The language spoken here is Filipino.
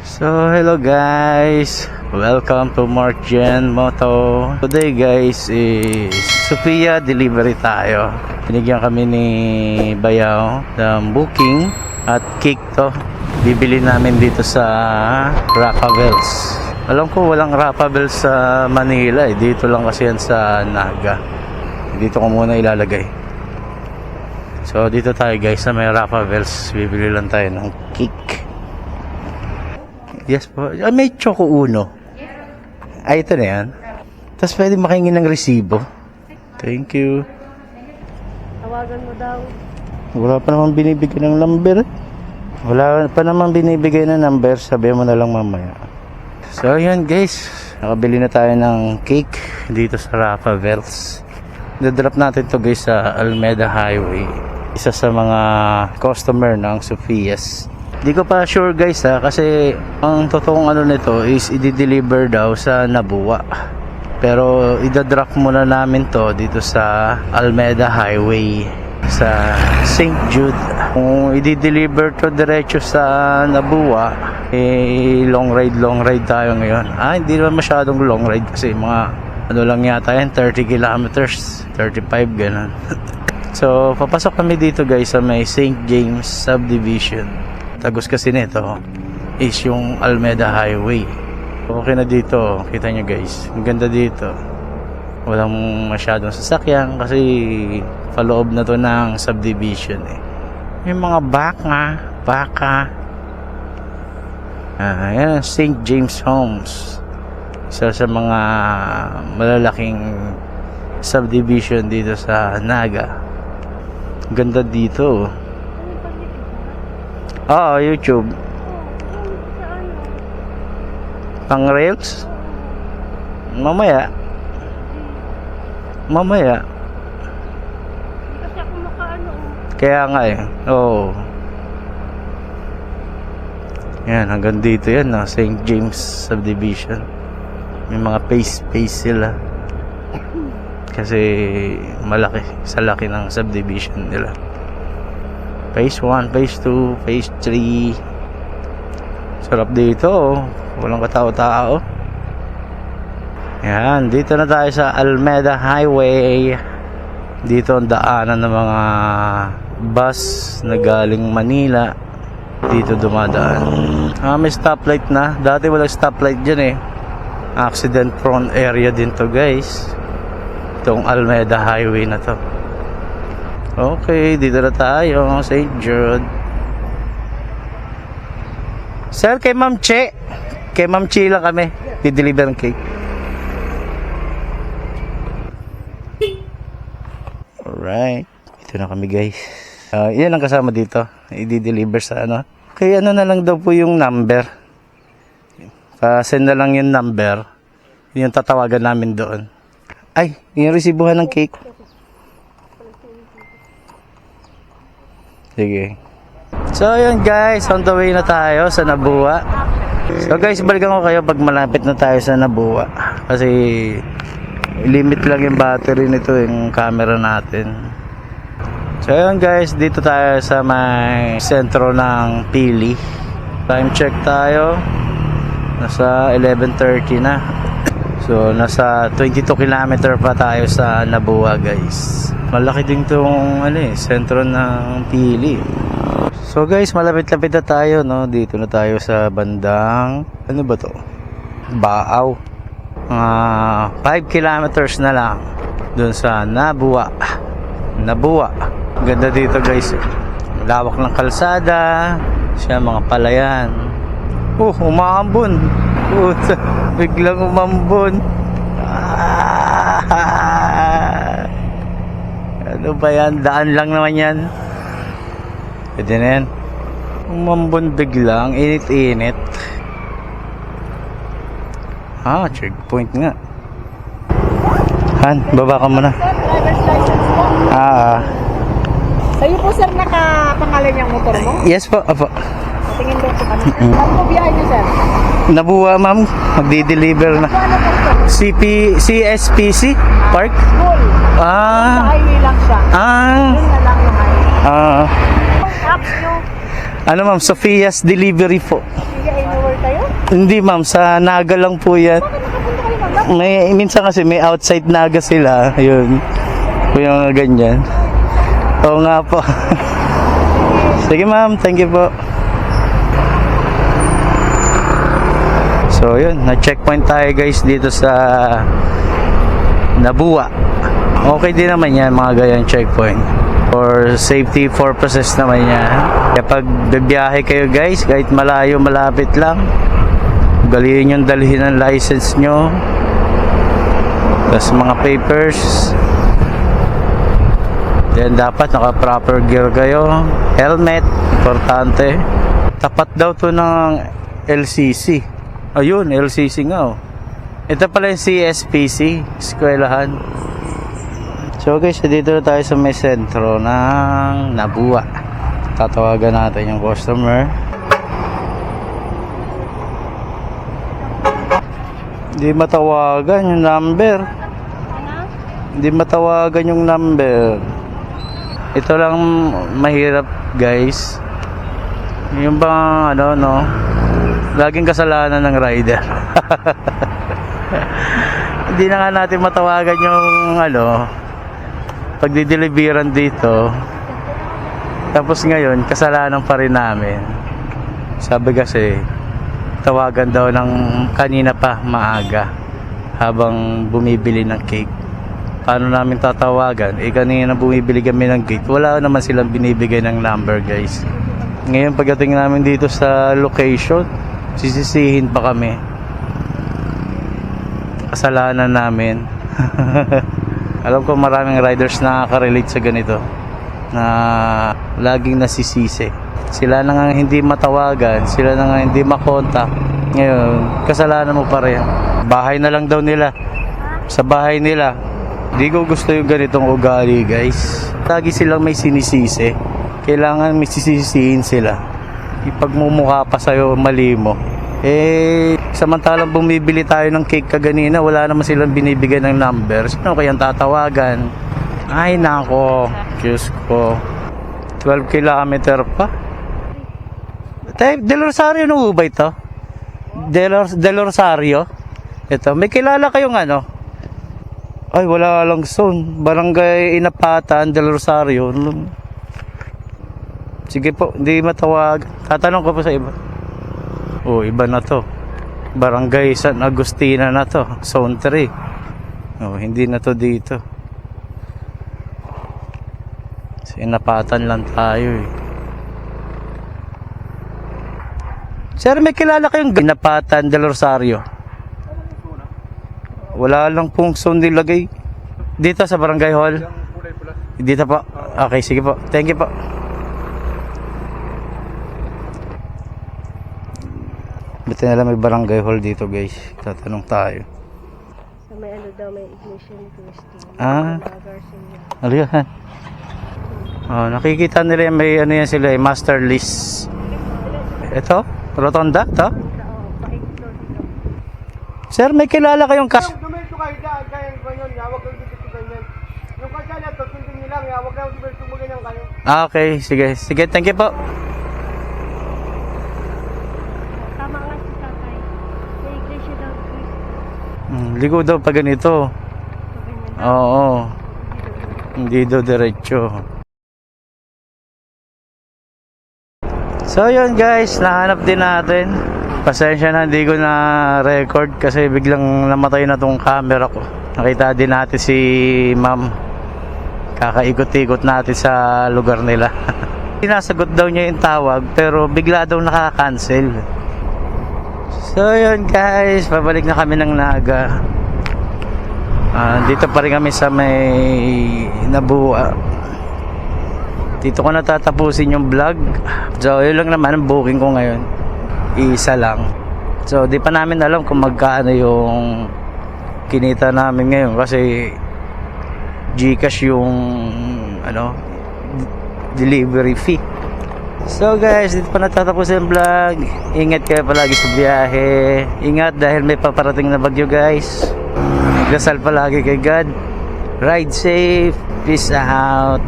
So hello guys, welcome to Mark Gen Moto. Today guys is Sophia delivery tayo. Binigyan kami ni Bayaw ng booking at cake to. Bibili namin dito sa Rapavels. Alam ko walang Rapavels sa Manila eh. Dito lang kasi yan sa Naga. Dito ko muna ilalagay. So dito tayo guys sa may Rapavels. Bibili lang tayo ng cake. Yes po. May Choco Uno. Ay, ito na yan. Tapos pwede makingin ng resibo. Thank you. Tawagan mo daw. Wala pa naman binibigay ng number. Wala pa naman binibigay ng number. Sabihin mo na lang mamaya. So, ayan guys. Nakabili na tayo ng cake dito sa Rapavels. Dadrop natin to guys sa Almeda Highway. Isa sa mga customer ng Sophia's. Di ko pa sure guys kasi ang totoong ano nito is i-deliver daw sa Nabua. Pero idadrop muna namin to dito sa Almeda Highway sa St. Jude. Kung i-deliver to diretso sa Nabua, long ride tayo ngayon. Hindi naman masyadong long ride kasi mga ano lang yata yan, 30 kilometers, 35 ganun. So papasok kami dito guys sa may St. James Subdivision. Tagos kasi nito is yung Almeda Highway. Okay na dito, kita nyo guys. Ang ganda dito. Walang masyadong sasakyan kasi paloob na to ng subdivision eh. May mga baka. Yan, St. James Homes. Isa sa mga malalaking subdivision dito sa Naga. Ganda dito. Oo, YouTube. Pang Reels? Mamaya. Kasi ako makaano. Kaya nga eh. Oo. Yan, hanggang dito yan na St. James Subdivision. May mga phase sila. Kasi malaki. Sa laki ng subdivision nila. Phase 1, Phase 2, Phase 3. Sarap dito oh. Walang katao-tao. Yan, dito na tayo sa Almeda Highway. Dito ang daanan ng mga bus na galing Manila. Dito dumadaan. May stoplight na. Dati walang stoplight dyan eh. Accident prone area din to guys. Itong Almeda Highway na to. Okay, dito na tayo, St. Jude. Sir, kay Ma'am Che. Kay Ma'am Che lang kami. I-deliver ng cake. Alright. Ito na kami guys. Yan ang kasama dito. I-deliver sa ano. Kaya ano na lang daw po yung number. Send na lang yung number. Yung tatawagan namin doon. Ay, yung resibuhan ng cake. Sige. So ayun guys, on the way na tayo sa Nabua. So guys, balikan ko kayo pag malapit na tayo sa Nabua. Kasi limit lang yung battery nito, yung camera natin. So ayun guys, dito tayo sa may sentro ng Pili. Time check tayo. Nasa 11:30 na. So nasa 22 km pa tayo sa Nabua guys. Malaki din tong sentro ng Pili. So guys, malapit-lapit na tayo no. Dito na tayo sa bandang ano ba to? Baaw. 5 kilometers na lang doon sa Nabua. Ganda dito guys. Lawak ng kalsada. Siya mga palayan. Umambon. Biglang umambon. Ano ba yan? Daan lang naman yan. Pwede na yan. Umambon biglang. Init-init. Checkpoint nga. Han, baba ka muna. Sir, driver's license po. Sa'yo po sir nakapangalan yung motor mo? Yes po, apo. Tingin daw po kami sir. Saan po biyahe niyo sir? Nabuha ma'am. Magdi-deliver na. Ano po ito? CSPC Park? School. Sa highway lang siya. Yun na lang yung highway. Yung apps nyo. Ano ma'am, Sophia's delivery po. Sige, anywhere kayo? Hindi ma'am, sa Naga lang po yan. Bakit nakapunta kayo ng Minsan kasi may outside Naga sila. Ayun. Yung ganyan. Oo nga po. Sige ma'am, thank you po. So yun, na-checkpoint tayo guys dito sa Nabua. Okay din naman yan mga gayang checkpoint. For safety purposes naman yan. Kapag bibiyahe kayo guys, kahit malayo, malapit lang, galiin yung dalhin ang license nyo. Tapos mga papers. Then dapat naka-proper gear kayo. Helmet, importante. Tapat daw to ng LCC. Ayun, LCC nga oh. Ito pala yung CSPC, eskwelahan. So guys, dito na tayo sa may sentro ng Nabua. Tatawagan natin yung customer. Hindi matawagan yung number. Hindi matawagan yung number. Ito lang mahirap guys. Yung bang ano no, laging kasalanan ng rider. Hindi na nga natin matawagan yung ano, pagdideliveran dito. Tapos ngayon, kasalanan pa rin namin. Sabi kasi, tawagan daw ng kanina pa maaga habang bumibili ng cake. Paano namin tatawagan? Kanina bumibili kami ng cake. Wala naman silang binibigay ng number guys. Ngayon pagdating namin dito sa location, sisisihin pa kami. Kasalanan namin. Alam ko maraming riders na nakaka-relate sa ganito, na laging nasisisi. Sila na nga hindi matawagan, sila na nga hindi makontak. Ngayon, kasalanan mo pa rin. Bahay na lang daw nila. Sa bahay nila. Hindi ko gusto yung ganitong ugali guys. Lagi silang may sinisisi. Kailangan may sisisihin sila. Ipagmumukha pa sa'yo mali mo. Samantalang bumibili tayo ng cake kaganina, wala naman silang binibigay ng number. Sino kayang tatawagan? Ay nako, Diyos ko. 12 kilometer pa. Del Rosario no ba ito? Del Rosario? Ito, may kilala kayong ano? Ay, wala lang son. Barangay Inapatan, Del Rosario. Sige po, hindi matawag. Tatanong ko po sa iba. Oh, iba na to. Barangay San Agustina na to. Zone 3. Oh, hindi na to dito. Inapatan lang tayo eh. Sir, may kilala kayong Inapatan Del Rosario? Wala lang pong zone nilagay. Dito sa Barangay Hall? Dito po. Okay, sige po. Thank you po. Buti na lang may Barangay Hall dito guys. Tatanong tayo. May ano daw, may ignition question. Ano yan? Oh, nakikita nila may ano yan sila, master list. Ito? Rotonda? Ito? Sir, may kilala kayong Dumerso kayo dyan, kaya ganyan, huwag kang dito ganyan. Yung kanya na, sundin nyo lang, huwag kang dumerso mo ganyan kayo. Okay, sige. Sige, thank you po. Tama nga si tatay. May iglesia daw. Ligo daw pa ganito. Oo. Hindi daw diretso. So yun guys, nahanap din natin. Pasensya na, hindi ko na record kasi biglang namatay na tong camera ko. Nakita din natin si ma'am. Kakaikot-ikot natin sa lugar nila. Sinasagot daw niya yung tawag pero bigla daw nakaka-cancel. So yun guys, pabalik na kami ng Naga. Dito pa rin kami sa may Nabua. Dito ko natatapusin yung vlog. So yun lang naman ang booking ko ngayon. Isa lang. So di pa namin alam kung magkano yung kinita namin ngayon kasi GCash yung ano, delivery fee. So guys, dito pa natatapos yung vlog. Ingat kayo palagi sa biyahe. Ingat dahil may paparating na bagyo guys. Dasal palagi kay God. Ride safe. Peace out.